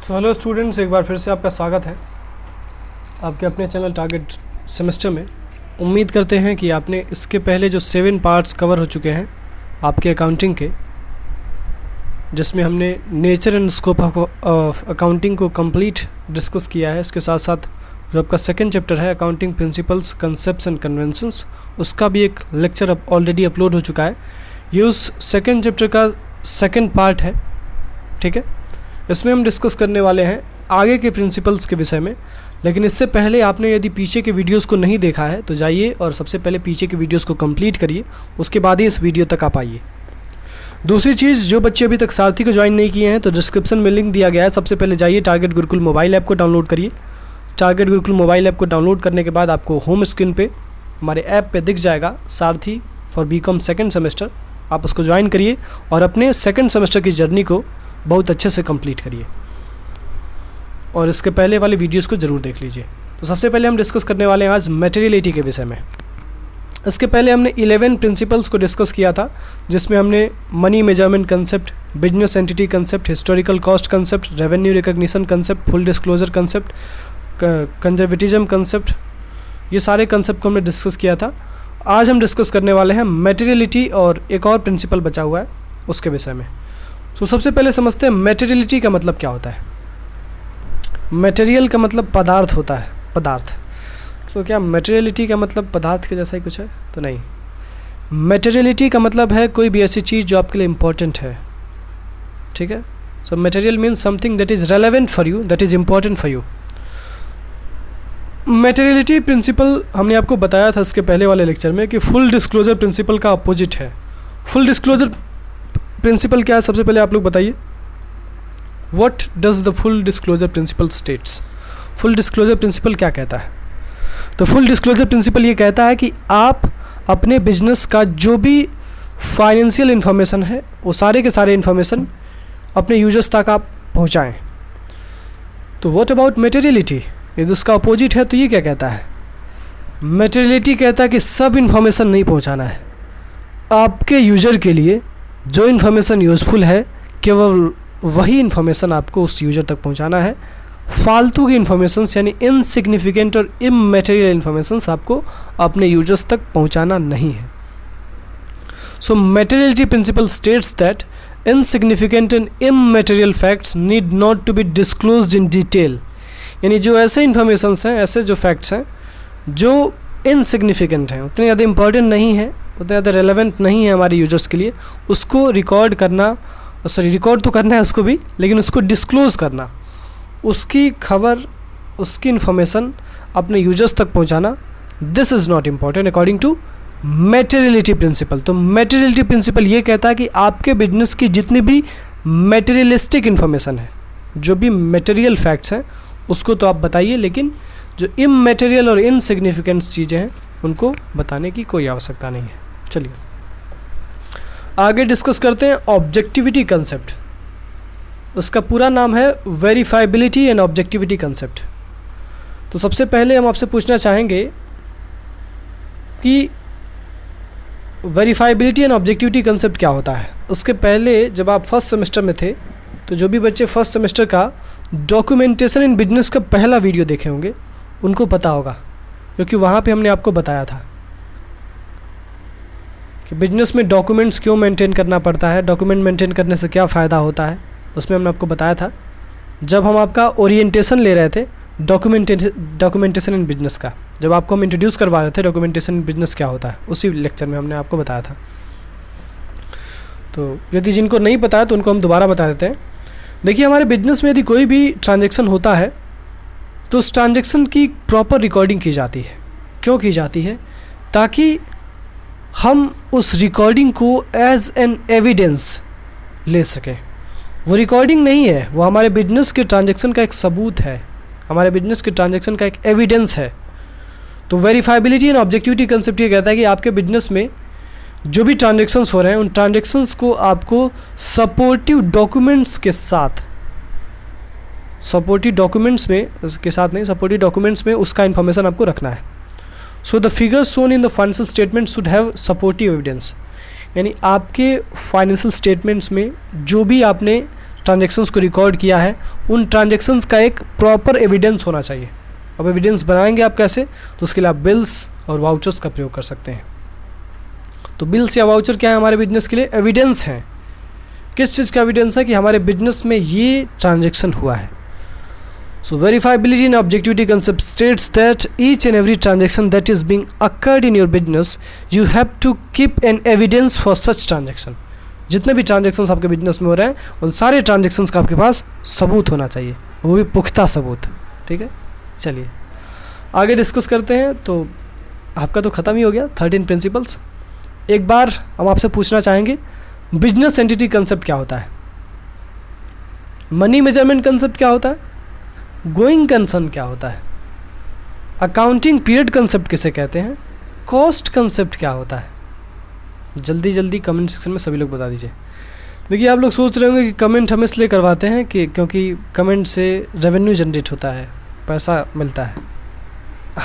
तो hello students, एक बार फिर से आपका स्वागत है आपके अपने चैनल टारगेट सेमेस्टर में। उम्मीद करते हैं कि आपने इसके पहले जो 7 पार्ट्स कवर हो चुके हैं आपके अकाउंटिंग के, जिसमें हमने nature and scope of accounting को कंप्लीट डिस्कस किया है। इसके साथ साथ जो आपका सेकंड चैप्टर है accounting principles, concepts and conventions, उसका भी एक लेक्चर अब ऑलरेडी अपलोड हो चुका है। ये उस सेकंड चैप्टर का सेकंड पार्ट है, ठीक है। इसमें हम डिस्कस करने वाले हैं आगे के प्रिंसिपल्स के विषय में। लेकिन इससे पहले आपने यदि पीछे के वीडियोस को नहीं देखा है तो जाइए और सबसे पहले पीछे के वीडियोस को कंप्लीट करिए, उसके बाद ही इस वीडियो तक आप आइए। दूसरी चीज़, जो बच्चे अभी तक सारथी को ज्वाइन नहीं किए हैं तो डिस्क्रिप्शन में लिंक दिया गया है, सबसे पहले जाइए टारगेट गुरुकुल मोबाइल ऐप को डाउनलोड करिए। टारगेट गुरुकुल मोबाइल ऐप को डाउनलोड करने के बाद आपको होम स्क्रीन पे हमारे ऐप पे दिख जाएगा सारथी फॉर बीकॉम सेकेंड सेमेस्टर। आप उसको ज्वाइन करिए और अपने सेकेंड सेमेस्टर की जर्नी को बहुत अच्छे से कंप्लीट करिए और इसके पहले वाले वीडियोस को ज़रूर देख लीजिए। तो सबसे पहले हम डिस्कस करने वाले हैं आज मटेरियलिटी के विषय में। इसके पहले हमने 11 प्रिंसिपल्स को डिस्कस किया था, जिसमें हमने money measurement concept, business entity concept, historical cost concept, revenue recognition concept, full disclosure concept, conservatism concept, ये सारे कंसेप्ट को हमने डिस्कस किया था। आज हम डिस्कस करने वाले हैं मटेरियलिटी और एक और प्रिंसिपल बचा हुआ है उसके विषय में। तो सबसे पहले समझते हैं मटेरियलिटी का मतलब क्या होता है। मटेरियल का मतलब पदार्थ होता है, पदार्थ। तो क्या मटेरियलिटी का मतलब पदार्थ के जैसा ही कुछ है? तो नहीं। मटेरियलिटी का मतलब है कोई भी ऐसी चीज़ जो आपके लिए इम्पोर्टेंट है, ठीक है। So material means something that is relevant for you, that is important for you. Materiality principle हमने आपको बताया था इसके पहले वाले लेक्चर में कि फुल डिस्क्लोजर प्रिंसिपल का अपोजिट है। फुल डिस्क्लोजर प्रिंसिपल क्या है, सबसे पहले आप लोग बताइए। What does the full disclosure principle states? Full disclosure principle क्या कहता है? तो फुल डिस्क्लोजर प्रिंसिपल ये कहता है कि आप अपने बिजनेस का जो भी फाइनेंशियल इन्फॉर्मेशन है वो सारे के सारे इन्फॉर्मेशन अपने यूजर्स तक आप पहुंचाएं। तो व्हाट अबाउट मटेरियलिटी? यदि उसका अपोजिट है तो ये क्या कहता है? मटेरियलिटी कहता है कि सब इन्फॉर्मेशन नहीं पहुंचाना है, आपके यूजर के लिए जो इन्फॉर्मेशन यूज़फुल है केवल वही इन्फॉर्मेशन आपको उस यूजर तक पहुंचाना है। फालतू की इन्फॉर्मेशन यानी इनसिग्निफिकेंट और इमैटेरियल इन्फॉर्मेशन आपको अपने यूजर्स तक पहुंचाना नहीं है। So materiality principle states that insignificant and immaterial facts need not to be disclosed in detail. यानी जो ऐसे इन्फॉर्मेशंस हैं, ऐसे जो फैक्ट्स हैं जो इनसिग्निफिकेंट हैं, उतने ज़्यादा इंपॉर्टेंट नहीं है, उतना ज़्यादा रेलेवेंट नहीं है हमारे यूजर्स के लिए, उसको रिकॉर्ड करना, रिकॉर्ड तो करना है उसको भी, लेकिन उसको डिस्क्लोज़ करना, उसकी खबर, उसकी इन्फॉर्मेशन अपने यूजर्स तक पहुंचाना, this is not important according to materiality principle. तो मटेरियलिटी प्रिंसिपल ये कहता है कि आपके बिजनेस की जितनी भी मटेरियलिस्टिक इन्फॉर्मेशन है, जो भी मटेरियल फैक्ट्स हैं उसको तो आप बताइए, लेकिन जो इमैटेरियल और इनसिग्निफिकेंट चीज़ें हैं उनको बताने की कोई आवश्यकता नहीं है। चलिए आगे डिस्कस करते हैं ऑब्जेक्टिविटी कंसेप्ट। उसका पूरा नाम है वेरीफाइबिलिटी एंड ऑब्जेक्टिविटी कंसेप्ट। तो सबसे पहले हम आपसे पूछना चाहेंगे कि वेरीफाइबिलिटी एंड ऑब्जेक्टिविटी कंसेप्ट क्या होता है। उसके पहले जब आप फर्स्ट सेमेस्टर में थे तो जो भी बच्चे फर्स्ट सेमेस्टर का डॉक्यूमेंटेशन इन बिजनेस का पहला वीडियो देखे होंगे उनको पता होगा, क्योंकि वहाँ पे हमने आपको बताया था कि बिजनेस में डॉक्यूमेंट्स क्यों मेंटेन करना पड़ता है, डॉक्यूमेंट मेंटेन करने से क्या फ़ायदा होता है। उसमें हमने आपको बताया था जब हम आपका ओरिएंटेशन ले रहे थे डॉक्यूमेंटेशन इन बिजनेस का, जब आपको हम इंट्रोड्यूस करवा रहे थे डॉक्यूमेंटेशन इन बिजनेस क्या होता है, उसी लेक्चर में हमने आपको बताया था। तो यदि जिनको नहीं पता है तो उनको हम दोबारा बता देते हैं। देखिए, हमारे बिजनेस में यदि कोई भी ट्रांजैक्शन होता है तो उस ट्रांजैक्शन की प्रॉपर रिकॉर्डिंग की जाती है। क्यों की जाती है? ताकि हम उस रिकॉर्डिंग को एज एन एविडेंस ले सकें। वो रिकॉर्डिंग नहीं है, वो हमारे बिजनेस के ट्रांजैक्शन का एक सबूत है, हमारे बिजनेस के ट्रांजैक्शन का एक एविडेंस है। तो वेरीफाइबिलिटी एंड ऑब्जेक्टिविटी कंसेप्ट ये कहता है कि आपके बिजनेस में जो भी ट्रांजैक्शंस हो रहे हैं उन ट्रांजैक्शंस को आपको सपोर्टिव डॉक्यूमेंट्स के साथ, सपोर्टिव डॉक्यूमेंट्स में उसका इन्फॉर्मेशन आपको रखना है। So the figures shown in the financial statement should have supportive evidence. यानी आपके फाइनेंशियल स्टेटमेंट्स में जो भी आपने ट्रांजेक्शन्स को रिकॉर्ड किया है उन ट्रांजेक्शन्स का एक प्रॉपर एविडेंस होना चाहिए। अब एविडेंस बनाएंगे आप कैसे, तो उसके लिए आप बिल्स और वाउचर्स का प्रयोग कर सकते हैं। तो बिल्स या वाउचर क्या है हमारे बिजनेस के लिए, एविडेंस हैं। किस चीज़ का एविडेंस है कि हमारे बिजनेस में ये ट्रांजेक्शन हुआ है। So verifiability and objectivity concept states that each and every transaction that is being occurred in your business, you have to keep an evidence for such transaction. जितने भी ट्रांजेक्शन्स आपके बिजनेस में हो रहे हैं उन सारे ट्रांजेक्शन्स का आपके पास सबूत होना चाहिए, वो भी पुख्ता सबूत। ठीक है, चलिए आगे डिस्कस करते हैं। तो आपका तो ख़त्म ही हो गया 13 प्रिंसिपल्स। एक बार हम आपसे पूछना चाहेंगे बिजनेस एंटिटी कंसेप्ट क्या होता है, मनी मेजरमेंट कंसेप्ट क्या होता है, गोइंग कंसर्न क्या होता है, अकाउंटिंग पीरियड कंसेप्ट किसे कहते हैं, कॉस्ट कंसेप्ट क्या होता है। जल्दी जल्दी कमेंट सेक्शन में सभी लोग बता दीजिए। देखिए आप लोग सोच रहे होंगे कि कमेंट हम इसलिए करवाते हैं कि क्योंकि कमेंट से रेवेन्यू जनरेट होता है, पैसा मिलता है।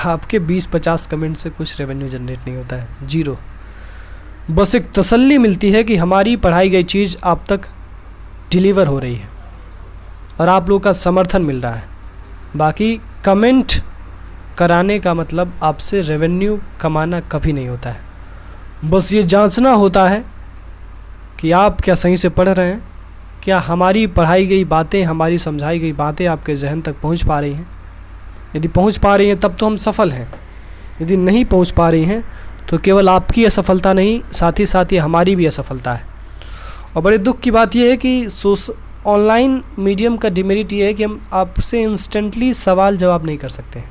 आपके 20-50 कमेंट से कुछ रेवेन्यू जनरेट नहीं होता है, जीरो। बस एक तसल्ली मिलती है कि हमारी पढ़ाई गई चीज़ आप तक डिलीवर हो रही है और आप लोगों का समर्थन मिल रहा है। बाकी कमेंट कराने का मतलब आपसे रेवेन्यू कमाना कभी नहीं होता है। बस ये जांचना होता है कि आप क्या सही से पढ़ रहे हैं, क्या हमारी पढ़ाई गई बातें, हमारी समझाई गई बातें आपके जहन तक पहुंच पा रही हैं। यदि पहुंच पा रही हैं तब तो हम सफल हैं, यदि नहीं पहुंच पा रही हैं तो केवल आपकी असफलता नहीं, साथ ही साथ ये हमारी भी असफलता है। और बड़े दुख की बात यह है कि ऑनलाइन मीडियम का डिमेरिट ये है कि हम आपसे इंस्टेंटली सवाल जवाब नहीं कर सकते।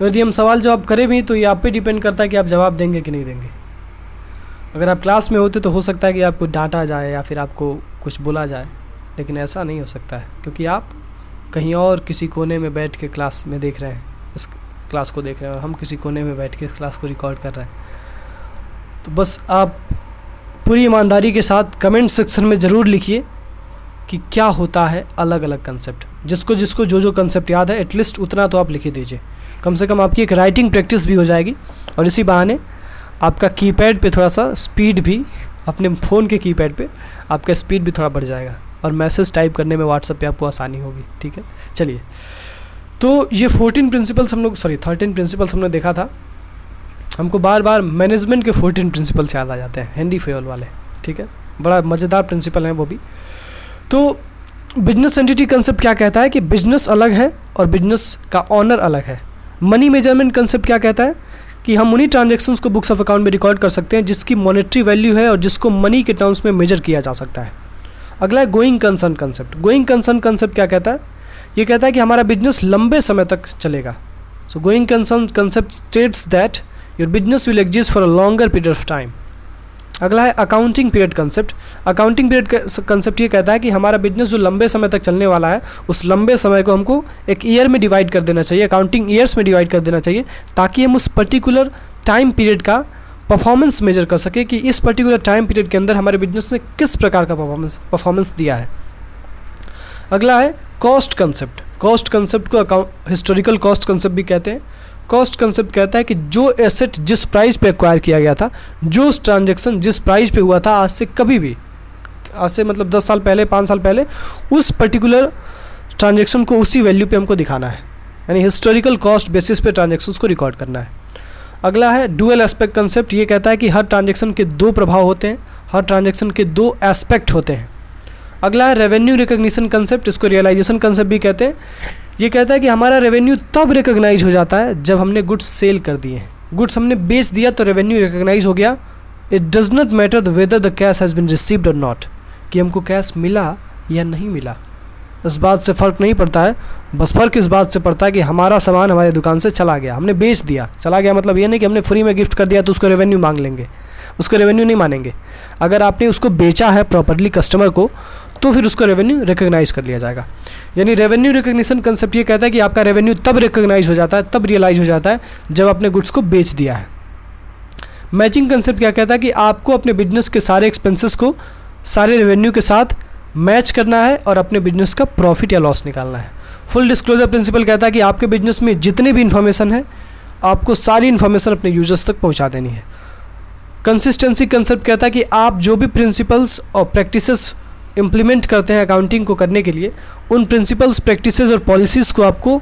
यदि हम सवाल जवाब करें भी तो ये आप पे डिपेंड करता है कि आप जवाब देंगे कि नहीं देंगे। अगर आप क्लास में होते तो हो सकता है कि आपको डांटा जाए या फिर आपको कुछ बोला जाए, लेकिन ऐसा नहीं हो सकता है क्योंकि आप कहीं और किसी कोने में बैठ के क्लास में देख रहे हैं, इस क्लास को देख रहे हैं और हम किसी कोने में बैठ के इस क्लास को रिकॉर्ड कर रहे हैं। तो बस आप पूरी ईमानदारी के साथ कमेंट सेक्शन में ज़रूर लिखिए कि क्या होता है अलग अलग कंसेप्ट। जिसको जिसको जो जो कंसेप्ट याद है एटलीस्ट उतना तो आप लिख ही दीजिए, कम से कम आपकी एक राइटिंग प्रैक्टिस भी हो जाएगी और इसी बहाने आपका कीपैड पे थोड़ा सा स्पीड भी, अपने फ़ोन के कीपैड पे आपका स्पीड भी थोड़ा बढ़ जाएगा और मैसेज टाइप करने में व्हाट्सएप पे आपको आसानी होगी। ठीक है, चलिए तो ये 13 प्रिंसिपल्स हमने देखा था। हमको बार बार मैनेजमेंट के 14 प्रिंसिपल्स याद आ जाते हैं, हैंडी फेयल वाले। ठीक है, बड़ा मज़ेदार प्रिंसिपल हैं वो भी। तो बिजनेस एंटिटी कंसेप्ट क्या कहता है कि बिजनेस अलग है और बिजनेस का ऑनर अलग है। मनी मेजरमेंट कंसेप्ट क्या कहता है कि हम उन्हीं ट्रांजैक्शंस को बुक्स ऑफ अकाउंट में रिकॉर्ड कर सकते हैं जिसकी मॉनेटरी वैल्यू है और जिसको मनी के टर्म्स में मेजर किया जा सकता है। अगला है going concern concept. Going concern concept क्या कहता है, ये कहता है कि हमारा बिजनेस लंबे समय तक चलेगा। So going concern concept states that your business will exist for a longer period of time. अगला है accounting period concept. Accounting period concept ये कहता है कि हमारा बिजनेस जो लंबे समय तक चलने वाला है उस लंबे समय को हमको एक ईयर में डिवाइड कर देना चाहिए, अकाउंटिंग ईयर्स में डिवाइड कर देना चाहिए, ताकि हम उस पर्टिकुलर टाइम पीरियड का परफॉर्मेंस मेजर कर सके कि इस पर्टिकुलर टाइम पीरियड के अंदर हमारे बिजनेस ने किस प्रकार का परफॉर्मेंस दिया है। अगला है कॉस्ट कंसेप्ट। कॉस्ट कंसेप्ट को हिस्टोरिकल कॉस्ट कंसेप्ट भी कहते हैं। कॉस्ट कंसेप्ट कहता है कि जो एसेट जिस प्राइस पे एक्वायर किया गया था, जो ट्रांजैक्शन जिस प्राइस पे हुआ था आज से कभी भी, आज से मतलब 10 साल पहले, 5 साल पहले, उस पर्टिकुलर ट्रांजैक्शन को उसी वैल्यू पे हमको दिखाना है, यानी हिस्टोरिकल कॉस्ट बेसिस पे ट्रांजैक्शंस को रिकॉर्ड करना है। अगला है डुअल एस्पेक्ट कंसेप्ट। ये कहता है कि हर ट्रांजैक्शन के 2 प्रभाव होते हैं, हर ट्रांजैक्शन के 2 एस्पेक्ट होते हैं। अगला है रेवेन्यू रिकग्निशन कंसेप्ट, इसको रियलाइजेशन कंसेप्ट भी कहते हैं। ये कहता है कि हमारा रेवेन्यू तब रिकग्नाइज हो जाता है जब हमने गुड्स सेल कर दिए हैं, गुड्स हमने बेच दिया तो रेवेन्यू रिकग्नाइज हो गया। It does not matter whether the cash has been received और नॉट, कि हमको कैश मिला या नहीं मिला, इस बात से फ़र्क नहीं पड़ता है। बस फ़र्क इस बात से पड़ता है कि हमारा सामान हमारे दुकान से चला गया, हमने बेच दिया। चला गया मतलब ये नहीं कि हमने फ्री में गिफ्ट कर दिया तो उसको रेवेन्यू मांग लेंगे, उसको रेवेन्यू नहीं मानेंगे। अगर आपने उसको बेचा है प्रॉपर्ली कस्टमर को तो फिर उसको रेवेन्यू रिकग्नाइज कर लिया जाएगा। यानी रेवेन्यू रिकग्निशन कंसेप्ट ये कहता है कि आपका रेवेन्यू तब रिकग्नाइज हो जाता है, तब रियलाइज हो जाता है जब आपने गुड्स को बेच दिया है। मैचिंग कंसेप्ट क्या कहता है कि आपको अपने बिजनेस के सारे एक्सपेंसेस को सारे रेवेन्यू के साथ मैच करना है और अपने बिजनेस का प्रॉफिट या लॉस निकालना है। फुल डिस्क्लोजर प्रिंसिपल कहता है कि आपके बिजनेस में जितनी भी इन्फॉर्मेशन है आपको सारी इन्फॉर्मेशन अपने यूजर्स तक पहुंचा देनी है। कंसिस्टेंसी कंसेप्ट कहता है कि आप जो भी प्रिंसिपल्स और प्रैक्टिसेस इम्प्लीमेंट करते हैं अकाउंटिंग को करने के लिए, उन प्रिंसिपल्स, प्रैक्टिसेस और पॉलिसीज़ को आपको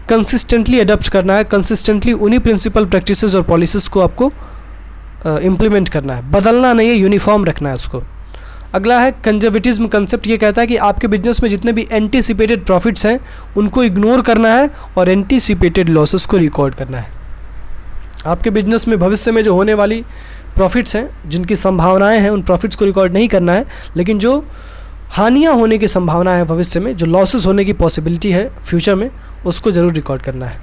कंसिस्टेंटली अडॉप्ट करना है, कंसिस्टेंटली उन्हीं प्रिंसिपल, प्रैक्टिसेस और पॉलिसीज़ को आपको इम्प्लीमेंट करना है, बदलना नहीं है, यूनिफॉर्म रखना है उसको। अगला है कंजर्वेटिज्म कंसेप्ट। ये कहता है कि आपके बिजनेस में जितने भी एंटीसिपेटेड प्रॉफिट्स हैं उनको इग्नोर करना है और एंटीसिपेटेड लॉसेस को रिकॉर्ड करना है। आपके बिजनेस में भविष्य में जो होने वाली प्रॉफिट्स हैं, जिनकी संभावनाएं हैं, उन प्रॉफिट्स को रिकॉर्ड नहीं करना है, लेकिन जो हानियां होने की संभावना है भविष्य में, जो लॉसेस होने की पॉसिबिलिटी है फ्यूचर में, उसको ज़रूर रिकॉर्ड करना है।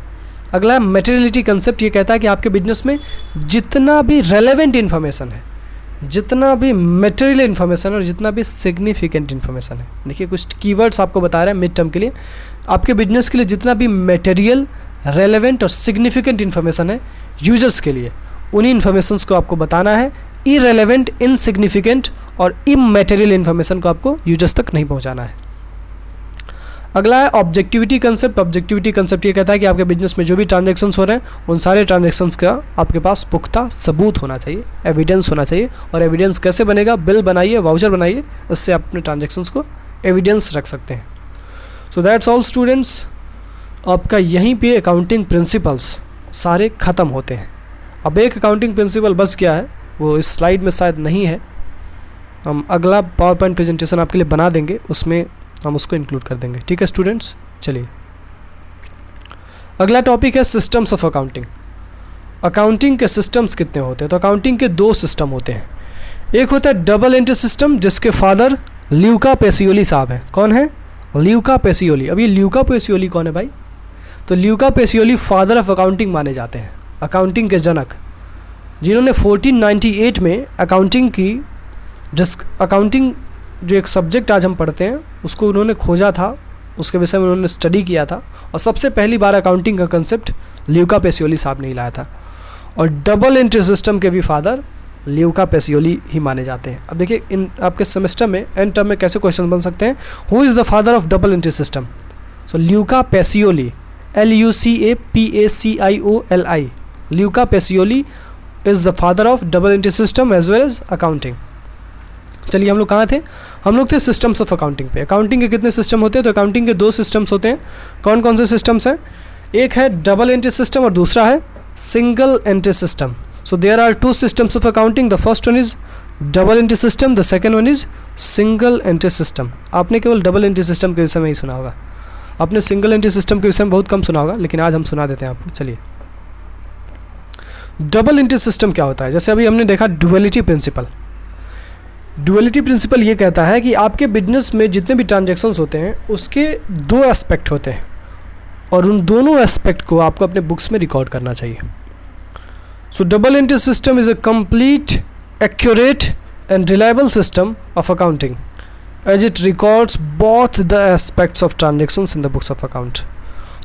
अगला है मटेरियलिटी कंसेप्ट। ये कहता है कि आपके बिजनेस में जितना भी रेलेवेंट इन्फॉर्मेशन है, जितना भी मटेरियल इन्फॉर्मेशन और जितना भी सिग्निफिकेंट इन्फॉर्मेशन है, देखिए कुछ कीवर्ड्स आपको बता रहे हैं मिड टर्म के लिए, आपके बिजनेस के लिए जितना भी मटेरियल, रेलेवेंट और सिग्निफिकेंट इन्फॉर्मेशन है यूजर्स के लिए, उन्हीं इन्फॉर्मेशंस को आपको बताना है। इरेलेवेंट, इनसिग्निफिकेंट और इमैटेरियल इन्फॉर्मेशन को आपको यूजर्स तक नहीं पहुंचाना है। अगला है ऑब्जेक्टिविटी कंसेप्ट। ऑब्जेक्टिविटी कंसेप्ट ये कहता है कि आपके बिजनेस में जो भी ट्रांजैक्शंस हो रहे हैं, उन सारे ट्रांजैक्शंस का आपके पास पुख्ता सबूत होना चाहिए, एविडेंस होना चाहिए। और एविडेंस कैसे बनेगा? बिल बनाइए, वाउचर बनाइए, इससे आप अपने ट्रांजैक्शंस को एविडेंस रख सकते हैं। सो दैट्स ऑल स्टूडेंट्स, आपका यहीं पे अकाउंटिंग प्रिंसिपल्स सारे ख़त्म होते हैं। अब एक अकाउंटिंग प्रिंसिपल बस गया है, वो इस स्लाइड में शायद नहीं है, हम अगला पावर पॉइंट प्रेजेंटेशन आपके लिए बना देंगे, उसमें हम उसको इंक्लूड कर देंगे। ठीक है स्टूडेंट्स, चलिए अगला टॉपिक है सिस्टम्स ऑफ अकाउंटिंग। अकाउंटिंग के सिस्टम्स कितने होते हैं? तो अकाउंटिंग के दो सिस्टम होते हैं। एक होता है डबल एंट्री सिस्टम, जिसके फादर ल्यूका पेसियोली साहब हैं। कौन है? Luca Pacioli. अब ये ल्यूका पेसियोली कौन है भाई? तो Luca Pacioli father of accounting माने जाते हैं, अकाउंटिंग के जनक, जिन्होंने 1498 में अकाउंटिंग की, जिस अकाउंटिंग जो एक सब्जेक्ट आज हम पढ़ते हैं उसको उन्होंने खोजा था, उसके विषय में उन्होंने स्टडी किया था, और सबसे पहली बार अकाउंटिंग का कंसेप्ट ल्यूका पेसियोली साहब ने ही लाया था। और डबल एंट्री सिस्टम के भी फादर ल्यूका पेसियोली ही माने जाते हैं। अब देखिए इन आपके सेमेस्टर में एंड टर्म में कैसे क्वेश्चन बन सकते हैं। Who is the father of double entry system? So Luca Pacioli, LUCAPACIOLI, Luca Pacioli is the father of double entry system as well as accounting. चलिए हम लोग कहाँ थे? हम लोग थे सिस्टम्स ऑफ अकाउंटिंग पे। अकाउंटिंग के कितने सिस्टम होते हैं? तो अकाउंटिंग के दो सिस्टम्स होते हैं। कौन कौन से सिस्टम्स हैं? एक है डबल एंट्री सिस्टम और दूसरा है single entry system. So there are two systems of accounting, the first one is double entry system, the second one is single entry system. आपने केवल डबल एंट्री सिस्टम के विषय में ही सुना होगा, आपने सिंगल एंट्री सिस्टम के विषय में बहुत कम सुना होगा, लेकिन आज हम सुना देते हैं आपको। चलिए डबल एंट्री सिस्टम क्या होता है? जैसे अभी हमने देखा ड्युअलिटी प्रिंसिपल। ड्युअलिटी प्रिंसिपल ये कहता है कि आपके बिजनेस में जितने भी ट्रांजैक्शंस होते हैं उसके दो एस्पेक्ट होते हैं, और उन दोनों एस्पेक्ट को आपको अपने बुक्स में रिकॉर्ड करना चाहिए। So double entry system is a complete, accurate and reliable system of accounting as it records both the aspects of transactions in the books of account.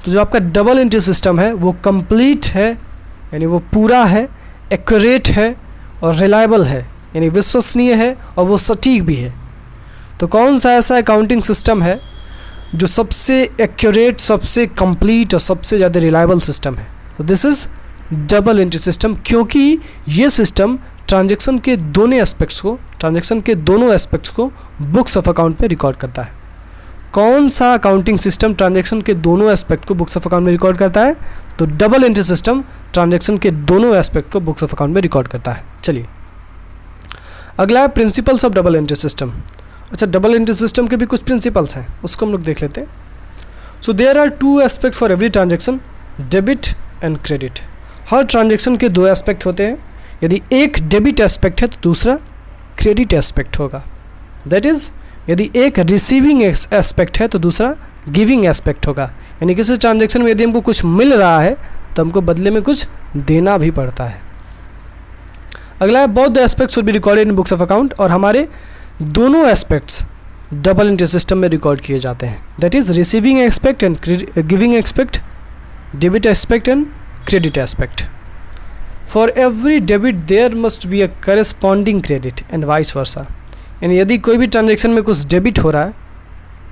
तो जो आपका डबल एंट्री सिस्टम है वो complete है, यानी वो पूरा है, एक्यूरेट है और रिलायबल है, यानी विश्वसनीय है और वो सटीक भी है। तो कौन सा ऐसा अकाउंटिंग सिस्टम है जो सबसे एक्यूरेट, सबसे कंप्लीट और सबसे ज़्यादा रिलायबल सिस्टम है? तो this is double entry system, क्योंकि ये सिस्टम ट्रांजैक्शन के दोनों एस्पेक्ट्स को बुक्स ऑफ अकाउंट में रिकॉर्ड करता है। कौन सा अकाउंटिंग सिस्टम ट्रांजैक्शन के दोनों एस्पेक्ट को बुक्स ऑफ अकाउंट में रिकॉर्ड करता है? तो डबल एंट्री सिस्टम ट्रांजैक्शन के दोनों एस्पेक्ट को बुक्स ऑफ अकाउंट में रिकॉर्ड करता है। चलिए अगला है principles of double entry system. अच्छा, डबल एंट्री सिस्टम के भी कुछ प्रिंसिपल्स हैं, उसको हम लोग देख लेते हैं। So there are two aspect for every transaction, debit and credit. हर ट्रांजैक्शन के दो एस्पेक्ट होते हैं। यदि एक डेबिट एस्पेक्ट है तो दूसरा क्रेडिट एस्पेक्ट होगा। दैट इज़ यदि एक रिसीविंग एस्पेक्ट है तो दूसरा गिविंग एस्पेक्ट होगा। यानी किसी ट्रांजैक्शन में यदि हमको कुछ मिल रहा है तो हमको बदले में कुछ देना भी पड़ता है। अगला है both the aspects will be recorded in books of account, और हमारे दोनों एस्पेक्ट्स डबल एंट्री सिस्टम में रिकॉर्ड किए जाते हैं। That is receiving aspect and giving aspect, debit aspect and credit aspect. For every debit there must be a corresponding credit and vice versa. यानी यदि कोई भी ट्रांजैक्शन में कुछ डेबिट हो रहा है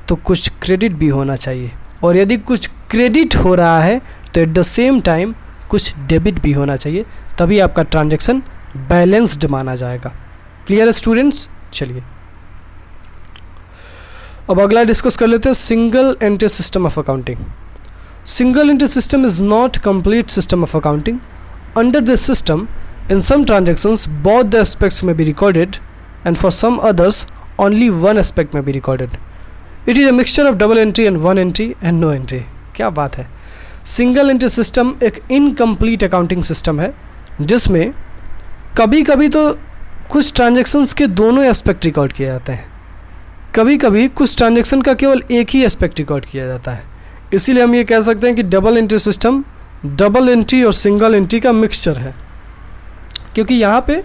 तो कुछ क्रेडिट भी होना चाहिए, और यदि कुछ क्रेडिट हो रहा है तो एट द सेम टाइम कुछ डेबिट भी होना चाहिए, तभी आपका ट्रांजैक्शन बैलेंस्ड माना जाएगा। क्लियर है स्टूडेंट्स? चलिए अब अगला डिस्कस कर लेते हैं single entry system of accounting. Single entry system is not complete system of accounting. Under this system in some transactions both the aspects may be recorded and for some others only one aspect may be recorded. It is a mixture of double entry and one entry and no entry. क्या बात है. Single entry system एक incomplete accounting system है जिसमें कभी कभी तो कुछ ट्रांजेक्शन्स के दोनों एस्पेक्ट रिकॉर्ड किए जाते हैं, कभी कभी कुछ ट्रांजेक्शन का केवल एक ही एस्पेक्ट रिकॉर्ड किया जाता है. इसीलिए हम ये कह सकते हैं कि double entry system double entry और सिंगल एंट्री का मिक्सचर है, क्योंकि यहाँ पे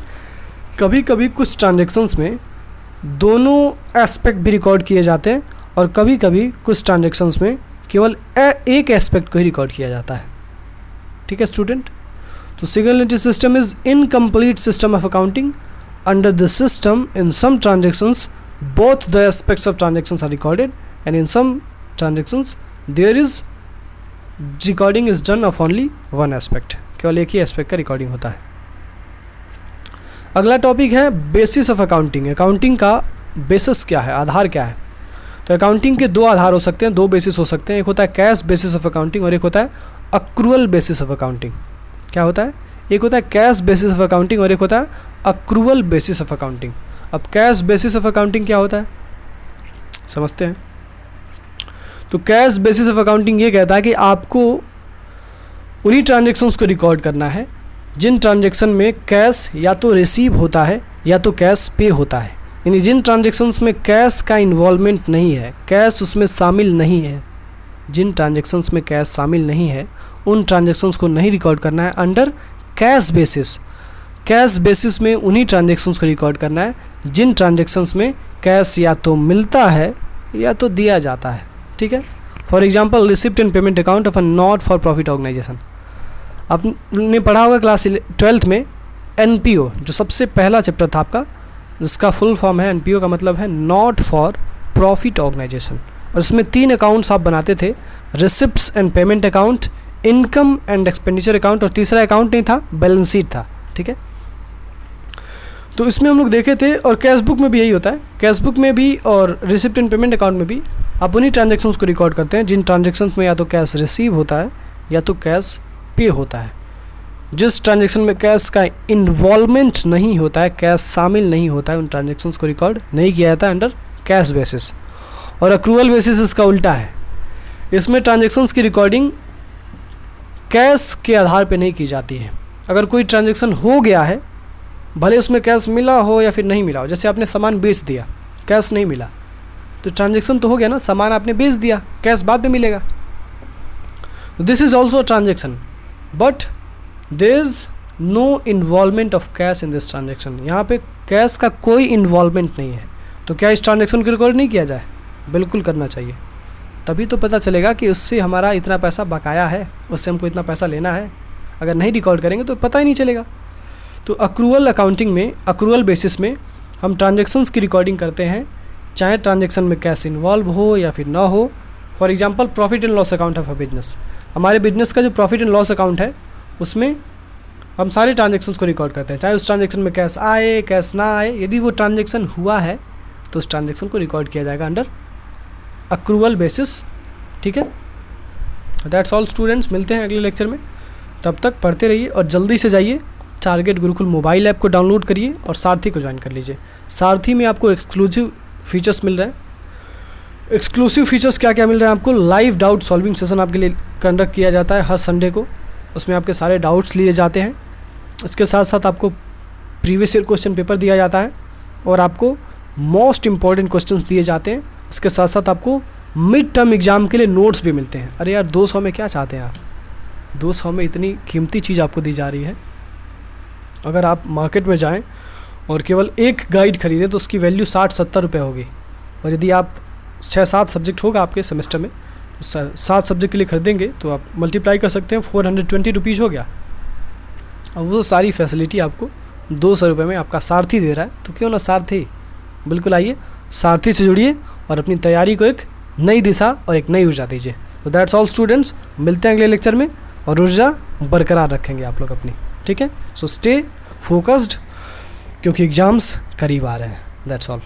कभी कभी कुछ ट्रांजेक्शन्स में दोनों एस्पेक्ट भी रिकॉर्ड किए जाते हैं और कभी कभी कुछ ट्रांजेक्शन्स में केवल एक एस्पेक्ट को ही रिकॉर्ड किया जाता है. ठीक है स्टूडेंट. तो single entry system is incomplete system of accounting. Under this system in some transactions both the aspects of transactions are recorded and in some transactions there is recording is done of only one aspect. केवल एक ही aspect का recording होता है. अगला topic है basis of accounting. Accounting का basis क्या है, आधार क्या है. तो अकाउंटिंग के दो आधार हो सकते हैं, दो बेसिस हो सकते हैं. एक होता है कैश बेसिस ऑफ अकाउंटिंग और एक होता है अक्रूअल बेसिस ऑफ अकाउंटिंग. क्या होता है, एक होता है कैश बेसिस ऑफ अकाउंटिंग और एक होता है अक्रूअल बेसिस ऑफ अकाउंटिंग. अब कैश बेसिस ऑफ अकाउंटिंग क्या होता है समझते हैं. तो कैश बेसिस ऑफ अकाउंटिंग ये कहता है कि आपको उन्हीं ट्रांजेक्शन्स को रिकॉर्ड करना है जिन ट्रांजेक्शन में कैश या तो रिसीव होता है या तो कैश पे होता है. यानी जिन ट्रांजेक्शन्स में कैश का इन्वॉल्वमेंट नहीं है, कैश उसमें शामिल नहीं है, जिन ट्रांजेक्शन्स में कैश शामिल नहीं है उन ट्रांजेक्शन्स को नहीं रिकॉर्ड करना है under cash basis. Cash basis में उन्हीं ट्रांजेक्शन्स को रिकॉर्ड करना है जिन ट्रांजेक्शन्स में कैश या तो मिलता है या तो दिया जाता है. ठीक है. For example receipt and payment account of a not for profit organisation. आपने पढ़ा होगा क्लास 12th में NPO, जो सबसे पहला चैप्टर था आपका, जिसका फुल फॉर्म है NPO का मतलब है नॉट फॉर प्रॉफिट ऑर्गेनाइजेशन. और इसमें 3 अकाउंट्स आप बनाते थे, receipts and payment account, income and expenditure account और तीसरा अकाउंट नहीं था, बैलेंस शीट था. ठीक है. तो इसमें हम लोग देखे थे और कैश बुक में भी यही होता है. कैश बुक में भी और रिसिप्ट एंड पेमेंट अकाउंट में भी आप उन्हीं ट्रांजेक्शन्स को रिकॉर्ड करते हैं जिन ट्रांजेक्शन्स में या तो कैश रिसीव होता है या तो कैश पे होता है. जिस ट्रांजेक्शन में कैश का इन्वॉल्वमेंट नहीं होता है, कैश शामिल नहीं होता है, उन ट्रांजेक्शन्स को रिकॉर्ड नहीं किया जाता है अंडर कैश बेसिस. और अक्रूअल बेसिस इसका उल्टा है. इसमें ट्रांजेक्शन्स की रिकॉर्डिंग कैश के आधार पे नहीं की जाती है. अगर कोई ट्रांजेक्शन हो गया है, भले उसमें कैश मिला हो या फिर नहीं मिला हो, जैसे आपने सामान बेच दिया, कैश नहीं मिला, तो ट्रांजेक्शन तो हो गया ना, सामान आपने बेच दिया, कैश बाद में मिलेगा. This is also a transaction but there is no involvement of cash in this transaction. यहाँ पे कैश का कोई इन्वॉल्वमेंट नहीं है. तो क्या इस ट्रांजेक्शन को रिकॉर्ड नहीं किया जाए? बिल्कुल करना चाहिए. तभी तो पता चलेगा कि उससे हमारा इतना पैसा बकाया है, उससे हमको इतना पैसा लेना है. अगर नहीं रिकॉर्ड करेंगे तो पता ही नहीं चलेगा. तो अक्रूअल अकाउंटिंग में, अक्रूअल बेसिस में हम ट्रांजेक्शन्स की रिकॉर्डिंग करते हैं, चाहे ट्रांजेक्शन में कैश इन्वॉल्व हो या फिर ना हो. For example profit and loss account of a business. हमारे बिजनेस का जो प्रॉफिट एंड लॉस अकाउंट है उसमें हम सारे ट्रांजेक्शन्स को रिकॉर्ड करते हैं, चाहे उस ट्रांजेक्शन में कैश आए कैश ना आए. यदि वो ट्रांजेक्शन हुआ है तो उस ट्रांजेक्शन को रिकॉर्ड किया जाएगा अंडर अक्रूअल बेसिस. ठीक है. That's all students. मिलते हैं अगले लेक्चर में. तब तक पढ़ते रहिए और जल्दी से जाइए टारगेट गुरुकुल मोबाइल ऐप को डाउनलोड करिए और सारथी को ज्वाइन कर लीजिए. सारथी में आपको एक्सक्लूसिव फीचर्स मिल रहे हैं. एक्सक्लूसिव फीचर्स क्या क्या मिल रहे हैं आपको? लाइव डाउट सॉल्विंग सेशन आपके लिए कंडक्ट किया जाता है हर संडे को. उसमें आपके सारे डाउट्स लिए जाते हैं. इसके साथ साथ आपको प्रीवियस ईयर क्वेश्चन पेपर दिया जाता है और आपको मोस्ट इम्पॉर्टेंट क्वेश्चंस दिए जाते हैं. इसके साथ साथ आपको मिड टर्म एग्जाम के लिए नोट्स भी मिलते हैं. अरे यार 200 में क्या चाहते हैं आप? 200 में इतनी कीमती चीज़ आपको दी जा रही है. अगर आप मार्केट में जाएं और केवल एक गाइड खरीदें तो उसकी वैल्यू 60-70 रुपये होगी. और यदि आप 6-7 सब्जेक्ट होगा आपके सेमेस्टर में, 7 सब्जेक्ट के लिए खरीदेंगे तो आप मल्टीप्लाई कर सकते हैं, 420 रुपीज़ हो गया. और वो सारी फैसिलिटी आपको 200 रुपये में आपका सारथी दे रहा है. तो क्यों ना सारथी, बिल्कुल आइए सारथी से जुड़िए और अपनी तैयारी को एक नई दिशा और एक नई ऊर्जा दीजिए. तो दैट्स ऑल स्टूडेंट्स. मिलते हैं अगले लेक्चर में और ऊर्जा बरकरार रखेंगे आप लोग अपनी. ठीक है. सो स्टे फोकस्ड क्योंकि एग्ज़ाम्स करीब आ रहे हैं. That's all.